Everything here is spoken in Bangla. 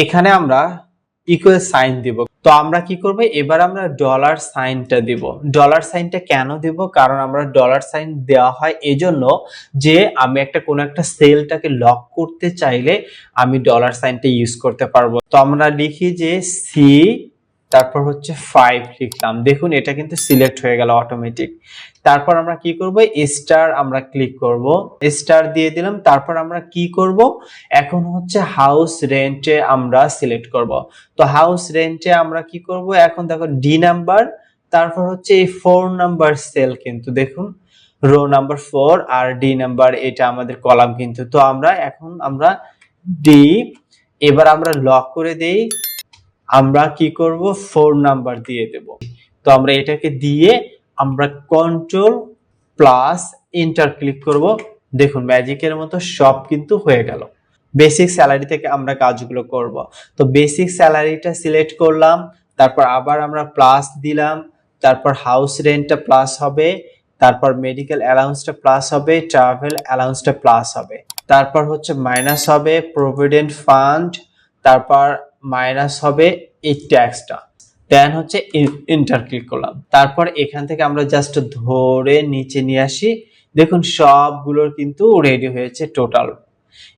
এখানে আমরা ইকুয়াল সাইন দিব। তো আমরা কি করব, এবার আমরা ডলার সাইনটা দিব। ডলার সাইনটা কেন দিব, কারণ আমরা ডলার সাইন দেওয়া হয় এজন্য যে আমি কোনো একটা সেলটাকে লক করতে চাইলে আমি ডলার সাইনটা ইউজ করতে পারবো। তো আমরা লিখি যে সি তারপর হচ্ছে 5 লিখলাম, দেখুন এটা কিন্তু সিলেক্ট হয়ে গেল অটোমেটিক। তারপর আমরা কি করব, স্টার আমরা ক্লিক করব, স্টার দিয়ে দিলাম। তারপর আমরা কি করব, এখন হচ্ছে হাউস রেন্টে আমরা সিলেক্ট করব। তো হাউস রেন্টে আমরা কি করব, এখন দেখো ডি নাম্বার, তারপর হচ্ছে এই 4 নাম্বার সেল, কিন্তু দেখুন রো নাম্বার 4 আর ডি নাম্বার, এটা আমাদের কলাম কিন্তু। তো আমরা ডি, এবার আমরা লক করে দেই, আমরা কি করব 4 নাম্বার দিয়ে দেব। তো আমরা এটাকে দিয়ে আমরা কন্ট্রোল প্লাস এন্টার ক্লিক করব, দেখুন ম্যাজিকের মতো সব কিন্তু হয়ে গেল। বেসিক স্যালারি থেকে আমরা কাজগুলো করব। তো বেসিক স্যালারিটা সিলেক্ট করলাম, তারপর আবার আমরা প্লাস দিলাম, তারপর হাউস রেন্টটা প্লাস হবে, তারপর মেডিকেল অ্যালাউন্সটা প্লাস হবে, ট্রাভেল অ্যালাউন্সটা প্লাস হবে, তারপর হচ্ছে মাইনাস হবে প্রভিডেন্ট ফান্ড, তারপর মাইনাস হবে এই ট্যাক্সটা, দেন হচ্ছে এন্টার ক্লিক করলাম। তারপর এখান থেকে আমরা জাস্ট ধরে নিচে নিয়ে আসি, দেখুন সবগুলোর কিন্তু রেডি হয়েছে টোটাল।